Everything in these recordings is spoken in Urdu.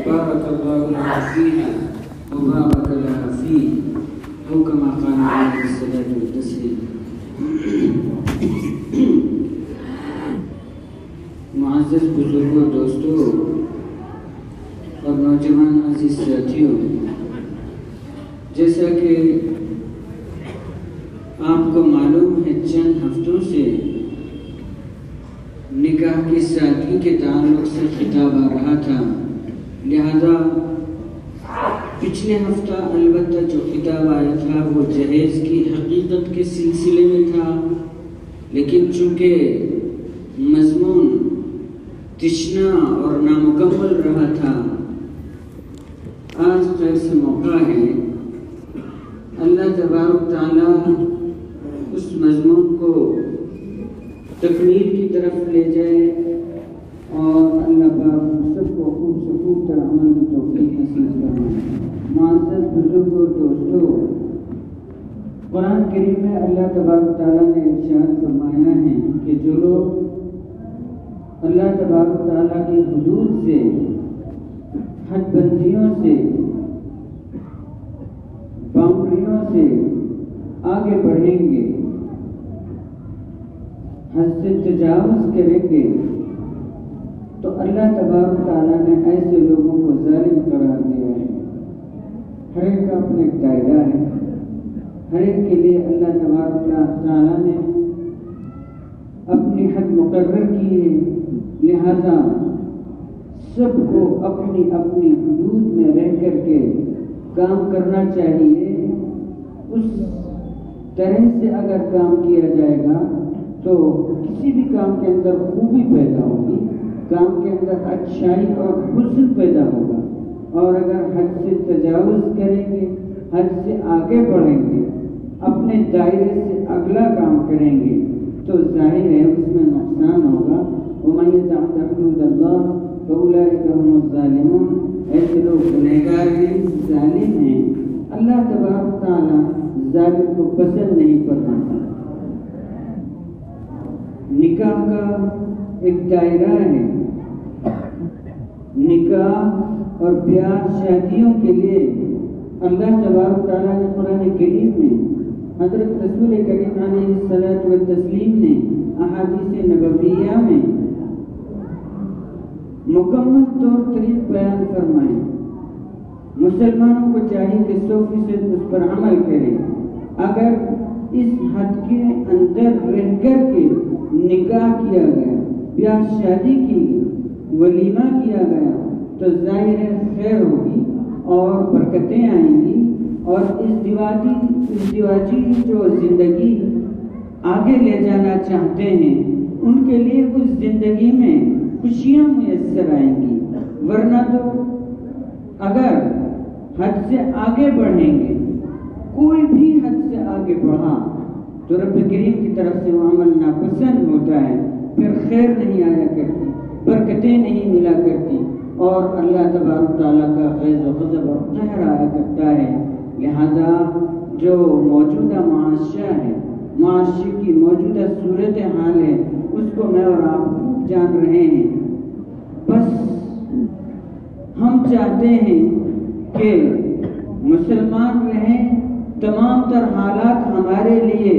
بارك الله لنا فيها وبارك لنا فيه أو كما قال عليه الصلاة والتسليم. معزز بزرگوں، دوستوں اور نوجوان عزیز ساتھیوں، جیسا کہ آپ کو معلوم ہے چند ہفتوں سے نکاح کی سادگی کے تعلق سے خطاب آ رہا تھا، لہذا پچھلے ہفتہ البتہ جو خطاب آیا تھا وہ جہیز کی حقیقت کے سلسلے میں تھا، لیکن چونکہ مضمون تشنا اور نامکمل رہا تھا، آج خیر سے موقع ہے اللہ تبارک تعالیٰ اس مضمون کو تکمیل کی طرف لے جائے اور اللہ پاک ہم سب کو خوب سے خوب تر عمل کی توفیق نصیب فرمائے۔ معزز بزرگوں اور دوستوں، قرآن کریم میں اللہ تبارک تعالیٰ نے ارشاد فرمایا ہے کہ جو لوگ اللہ تبارک تعالیٰ کی حدود سے، حد بندیوں سے، باؤنڈریوں سے آگے بڑھیں گے، حد سے تجاوز کریں گے، تو اللہ تبارک تعالیٰ نے ایسے لوگوں کو ظالم قرار دیا ہے۔ ہر ایک کا اپنا ایک دائرہ ہے، ہر ایک کے لیے اللہ تبارک تعالیٰ نے اپنی حد مقرر کی ہے، لہذا سب کو اپنی اپنی حدود میں رہ کر کے کام کرنا چاہیے۔ اس طرح سے اگر کام کیا جائے گا تو کسی بھی کام کے اندر خوبی پیدا ہوگی، کام کے اندر اچھائی اور حسن پیدا ہوگا، اور اگر حد سے تجاوز کریں گے، حد سے آگے بڑھیں گے، اپنے دائرے سے اگلا کام کریں گے تو ظاہر ہے اس میں نقصان ہوگا۔ وَمَن يَتَعَدَّ حُدُودَ اللَّهِ فَأُولَٰئِكَ هُمُ الظَّالِمُونَ، ایسے لوگ گنہگار ہیں، ظالم ہیں۔ اللہ تبارک تعالیٰ ظالم کو پسند نہیں فرماتا۔ نکاح کا ایک دائرہ ہے، نکاح اور بیاہ شادیوں کے لیے اللہ تبارک تعالیٰ نے قرآن کریم میں، حضرت رسول کریم علیہ الصلاۃ والتسلیم نے احادیث نبویہ میں مکمل طور طریق بیان فرمائے۔ مسلمانوں کو چاہیے کہ 100% اس پر عمل کریں۔ اگر اس حد کے اندر رہ کر کے نکاح کیا گیا، بیاہ شادی کی، ولیمہ کیا گیا تو ظاہر ہے خیر ہوگی اور برکتیں آئیں گی، اور ازدواجی جو زندگی آگے لے جانا چاہتے ہیں ان کے لیے اس زندگی میں خوشیاں میسر آئیں گی۔ ورنہ تو اگر حد سے آگے بڑھیں گے، کوئی بھی حد سے آگے بڑھا تو رب کریم کی طرف سے وہ عمل ناپسند ہوتا ہے، پھر خیر نہیں آیا کرتی، برکتیں نہیں ملا کرتی، اور اللہ تبارک تعالیٰ کا غیظ و غضب اور قہر آیا کرتا ہے۔ لہذا جو موجودہ معاشرہ ہے، معاشرے کی موجودہ صورتحال ہے، اس کو میں اور آپ خوب جان رہے ہیں۔ بس ہم چاہتے ہیں کہ مسلمان رہیں، تمام تر حالات ہمارے لیے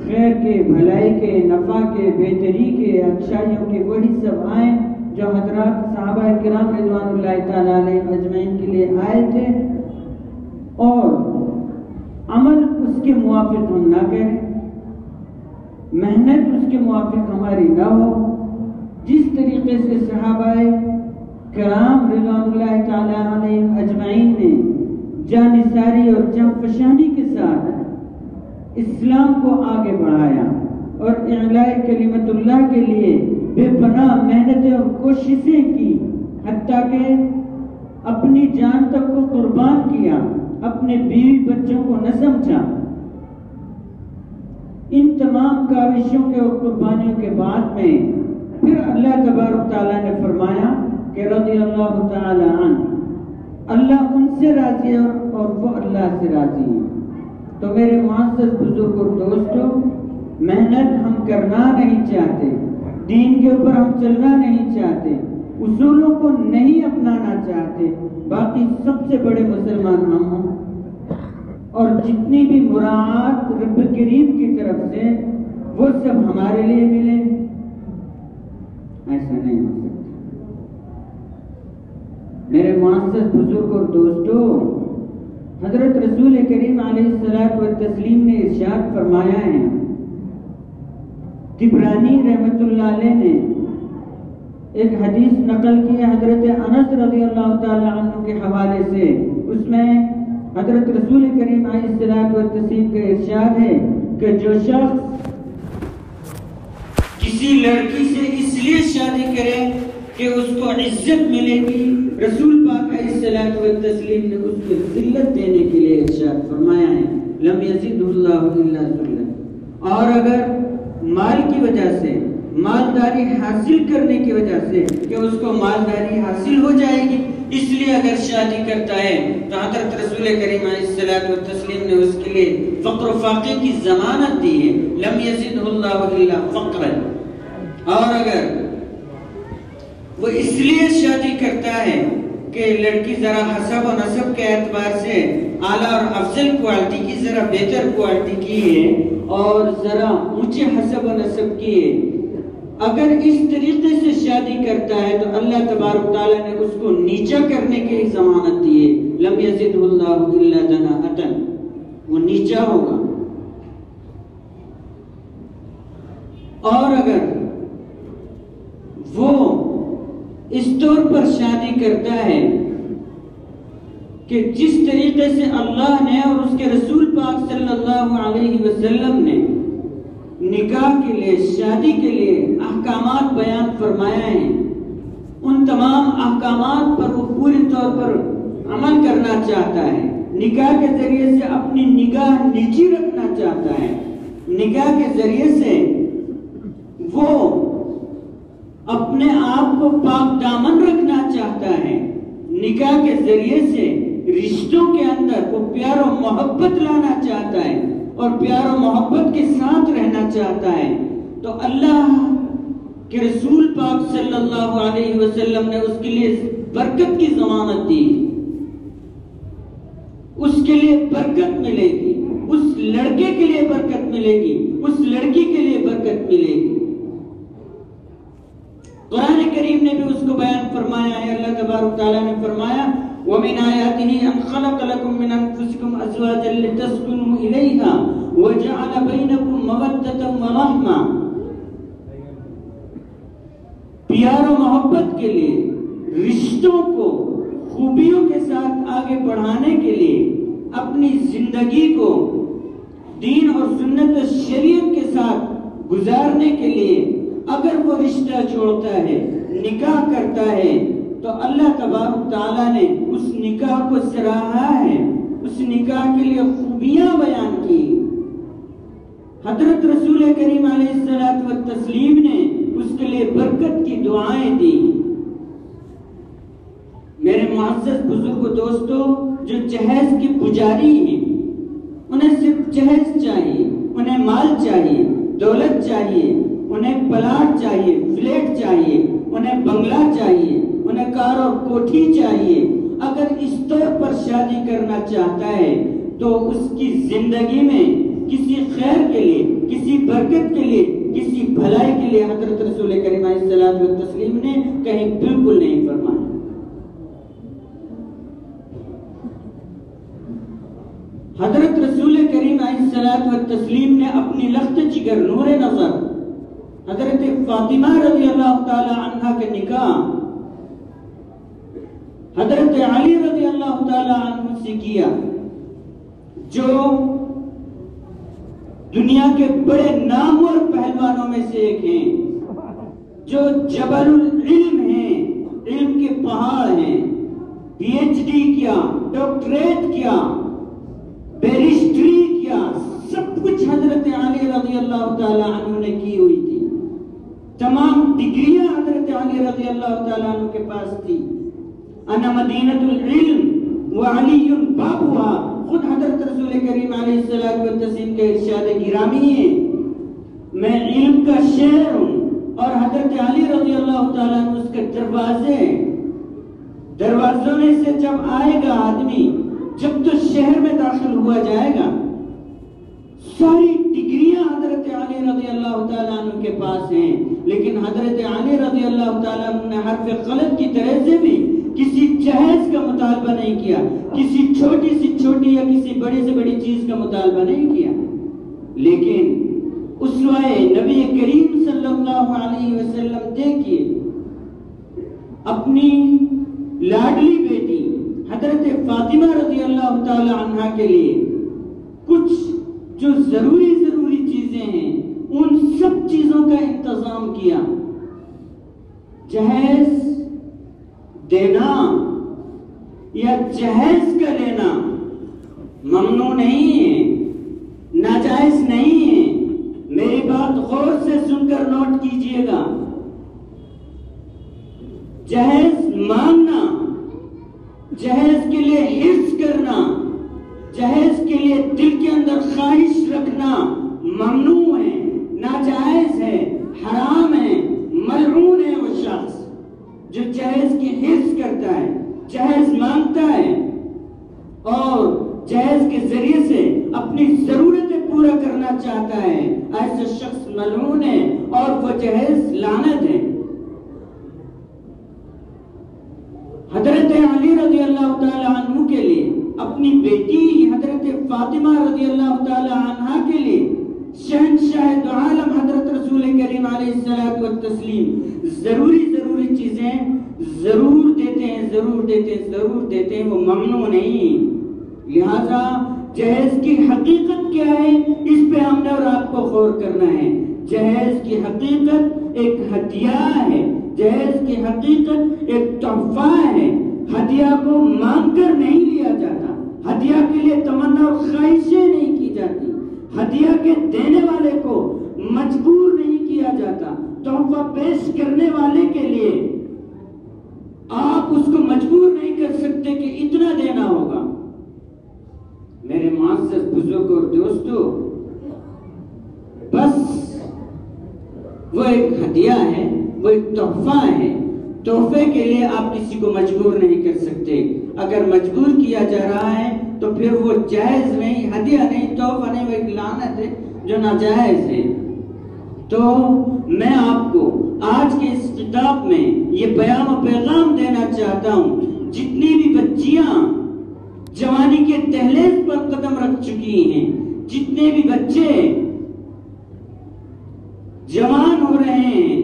خیر کے، بھلائی کے، نفع کے، بہتری کے، اچھائیوں کے وہی سب آئیں جو حضرات صحابہ کرام رضوان اللہ تعالیٰ علیہ اجمعین کے لیے آئے تھے، اور عمل اس کے موافق ہم نہ کریں، محنت اس کے موافق ہماری نہ ہو۔ جس طریقے سے صحابہ کرام رضوان اللہ تعالیٰ علیہ اجمعین نے جانثاری اور جانفشانی کے ساتھ اسلام کو آگے بڑھایا اور اعلاء کلمت اللہ کے لیے بے پناہ محنتیں اور کوششیں کی، حتیٰ کہ اپنی جان تک کو قربان کیا، اپنے بیوی بچوں کو نہ سمجھا۔ ان تمام کاوشوں کے اور قربانیوں کے بعد میں پھر اللہ تبارک تعالیٰ نے فرمایا کہ رضی اللہ تعالیٰ عنہ، اللہ ان سے راضی ہے اور وہ اللہ سے راضی ہے۔ تو میرے معزز بزرگ اور دوستوں، محنت ہم کرنا نہیں چاہتے، دین کے اوپر ہم چلنا نہیں چاہتے، اصولوں کو نہیں اپنانا چاہتے، باقی سب سے بڑے مسلمان ہم ہوں، اور جتنی بھی مراعات رب کریم کی طرف سے وہ سب ہمارے لیے ملے، ایسا نہیں ہو سکتا۔ میرے معزز بزرگ اور دوستو، حضرت رسول کریم علیہ الصلوۃ والتسلیم نے ارشاد فرمایا ہے، طبرانی رحمت اللہ علیہ نے ایک حدیث نقل کی ہے حضرت انس رضی اللہ تعالی عنہ کے حوالے سے، اس میں حضرت رسول کریم علیہ الصلوۃ والتسلیم کا ارشاد ہے کہ جو شخص کسی لڑکی سے اس لیے شادی کرے کہ اس کو عزت ملے گی، رسول پاک علیہ الصلوۃ والتسلیم نے اس کو ذلت دینے کے لیے ارشاد فرمایا ہے، لم یزدہ اللہ الا ذلت۔ اور اگر مال کی وجہ سے، مالداری حاصل کرنے کی وجہ سے کہ اس کو مالداری حاصل ہو جائے گی، اس لیے اگر شادی کرتا ہے تو حضرت رسول کریم علیہ الصلوۃ والتسلیم نے اس کے لیے فقر و فاقے کی ضمانت دی ہے، لم یزدہ اللہ الا فقرا۔ اور اگر وہ اس لیے شادی کرتا ہے کہ لڑکی ذرا حسب و نسب کے اعتبار سے اعلیٰ اور افضل کوالٹی کی، ذرا بہتر کوالٹی کی ہے اور ذرا اونچے حسب و نسب کی ہے، اگر اس طریقے سے شادی کرتا ہے تو اللہ تبارک تعالیٰ نے اس کو نیچا کرنے کے لیے ضمانت دی ہے، لم یزدہ اللہ الا دناءۃ، وہ نیچا ہوگا۔ اور اگر وہ اس طور پر شادی کرتا ہے کہ جس طریقے سے اللہ نے اور اس کے رسول پاک صلی اللہ علیہ وسلم نے نکاح کے لیے، شادی کے لیے احکامات بیان فرمایا ہے، ان تمام احکامات پر وہ پوری طور پر عمل کرنا چاہتا ہے، نکاح کے ذریعے سے اپنی نگاہ نیچی رکھنا چاہتا ہے، نکاح کے ذریعے سے وہ اپنے آپ کو پاک دامن رکھنا چاہتا ہے، نکاح کے ذریعے سے رشتوں کے اندر وہ پیار و محبت لانا چاہتا ہے اور پیار و محبت کے ساتھ رہنا چاہتا ہے، تو اللہ کے رسول پاک صلی اللہ علیہ وسلم نے اس کے لیے برکت کی ضمانت دی، اس کے لیے برکت ملے گی، اس لڑکے کے لیے برکت ملے گی، اس لڑکی کے لیے برکت ملے گی۔ قرآن کریم نے بھی اس کو بیان فرمایا ہے، اللہ تبارک تعالیٰ نے فرمایا وَمِنْ آيَاتِهِ أَنْ خَلَقَ لَكُم مِّنْ أَنفُسِكُمْ أَزْوَاجًا لِتَسْكُنُوا إِلَيْهَا وَجَعَلَ بَيْنَكُم مَّوَدَّةً وَرَحْمَةً، پیار و محبت کے لیے، رشتوں کو خوبیوں کے ساتھ آگے بڑھانے کے لیے، اپنی زندگی کو دین اور سنت و شریعت کے ساتھ گزارنے کے لیے اگر وہ رشتہ چھوڑتا ہے، نکاح کرتا ہے، تو اللہ تبارک تعالیٰ نے اس نکاح کو سراہا ہے، اس نکاح کے لیے خوبیاں بیان کی۔ حضرت رسول کریم علیہ الصلوۃ والتسلیم نے اس کے لیے برکت کی دعائیں دی۔ میرے معزز بزرگ و دوستو، جو جہیز کی پجاری ہیں، انہیں صرف جہیز چاہیے، انہیں مال چاہیے، دولت چاہیے، انہیں پلاٹ چاہیے، فلیٹ چاہیے، انہیں بنگلہ چاہیے، انہیں کار اور کوٹھی چاہیے۔ اگر اس طور پر شادی کرنا چاہتا ہے تو اس کی زندگی میں کسی خیر کے لیے، کسی برکت کے لیے، کسی بھلائی کے لیے حضرت رسول کریم علیہ الصلوۃ والتسلیم نے کہیں بالکل نہیں فرمایا۔ حضرت رسول کریم علیہ الصلوۃ والتسلیم نے اپنی لخت جگر، نور نظر حضرت فاطمہ رضی اللہ تعالی عنہ کے نکاح حضرت علی رضی اللہ تعالی عنہ سے کیا، جو دنیا کے بڑے نامور پہلوانوں میں سے ایک ہیں، جو جبل العلم ہیں، علم کے پہاڑ ہیں، پی ایچ ڈی کیا، ڈاکٹریٹ کیا، بیرسٹری کیا، سب کچھ حضرت علی رضی اللہ تعالی عنہ نے کی ہوئی تھی، تمام ڈگریاں حضرت علی رضی اللہ تعالیٰ عنہ کے پاس تھی۔ انا مدینۃ العلم وعلی بابها، خود حضرت رسول کریم علیہ الصلوۃ والتسلیم کے ارشاد گرامی ہے، میں علم کا شہر ہوں اور حضرت علی رضی اللہ تعالیٰ عنہ اس کے دروازے ہیں، دروازوں میں سے جب آئے گا آدمی، جب تو شہر میں داخل ہوا جائے گا، ساری ڈگریاں حضرت علی رضی اللہ تعالیٰ عنہ کے پاس ہیں، لیکن حضرت علی رضی اللہ تعالیٰ عنہ نے حرف غلط کی طرح سے بھی کسی جہیز کا مطالبہ نہیں کیا، کسی چھوٹی سے چھوٹی یا کسی بڑی سے بڑی چیز کا مطالبہ نہیں کیا، لیکن اسوہ نبی کریم صلی اللہ علیہ وسلم دیکھیے اپنی لاڈلی بیٹی حضرت فاطمہ رضی اللہ تعالی عنہ کے لیے کچھ جو ضروری چیزیں ہیں ان سب چیزوں کا انتظام کیا۔ جہیز دینا یا جہیز کا لینا ممنوع نہیں ہے، ناجائز نہیں ہے، میری بات غور سے سن کر نوٹ کیجئے گا۔ جہیز مانگنا، جہیز کے لیے حرص کرنا، جہیز کے لیے دل کے اندر خواہش رکھنا ممنوع ہے، ناجائز ہے، حرام ہے، ملعون ہے وہ شخص جو جہیز کی حرص کرتا ہے، جہیز مانگتا ہے اور جہیز کے ذریعے سے اپنی ضرورتیں پورا کرنا چاہتا ہے، ایسا شخص ملعون ہے اور وہ جہیز لعنت ہے۔ حضرت علی رضی اللہ تعالی عنہ کے لیے اپنی بیٹی حضرت فاطمہ رضی اللہ تعالی عنہ کے لیے شہنشاہ دو عالم حضرت رسول کریم علیہ الصلوۃ والتسلیم ضروری چیزیں ضرور دیتے ہیں، وہ ممنوع نہیں۔ لہذا جہیز کی حقیقت کیا ہے اس پہ ہم نے اور آپ کو غور کرنا ہے۔ جہیز کی حقیقت ایک ہدیہ ہے، جہیز کی حقیقت ایک تحفہ ہے، ہدیہ کو مانگ کر نہیں لیا جاتا، ہدیہ کے لیے تمنا اور خواہشیں نہیں کی جاتی، ہدیہ کے دینے والے کو مجبور نہیں کیا جاتا، تحفہ پیش کرنے والے کے لیے آپ اس کو مجبور نہیں کر سکتے کہ اتنا دینا ہوگا۔ میرے معزز بزرگ اور دوستو، بس وہ ایک ہدیہ ہے، وہ ایک تحفہ ہے، تحفے کے لیے آپ کسی کو مجبور نہیں کر سکتے۔ اگر مجبور کیا جا رہا ہے تو پھر وہ جائز نہیں، ہدیہ نہیں، تحفہ نہیں، وہ ایک لعنت ہے جو ناجائز ہے۔ تو میں آپ کو آج کے اس خطاب میں یہ بیان و پیغام دینا چاہتا ہوں، جتنی بھی بچیاں جوانی کے دہلیز پر قدم رکھ چکی ہیں، جتنے بھی بچے جوان ہو رہے ہیں،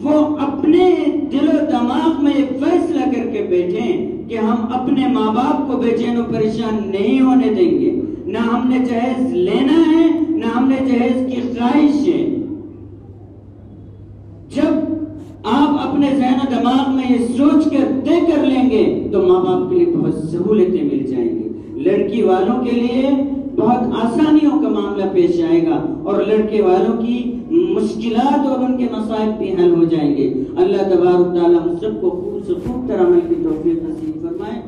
وہ اپنے دل و دماغ میں ایک فیصلہ کر کے بیٹھیں کہ ہم اپنے ماں باپ کو بے چین و پریشان نہیں ہونے دیں گے، نہ ہم نے جہیز لینا ہے، نہ ہم نے جہیز کی خواہش ہے۔ جب آپ اپنے ذہن و دماغ میں یہ سوچ کر طے کر لیں گے تو ماں باپ کے لیے بہت سہولتیں مل جائیں گی، لڑکی والوں کے لیے بہت آسانیوں کا معاملہ پیش آئے گا اور لڑکے والوں کی مشکلات اور ان کے مصائب بھی حل ہو جائیں گے۔ اللہ تبارک و تعالی ہم سب کو خوب سے خوب طرح عمل کی توفیق نصیب فرمائے۔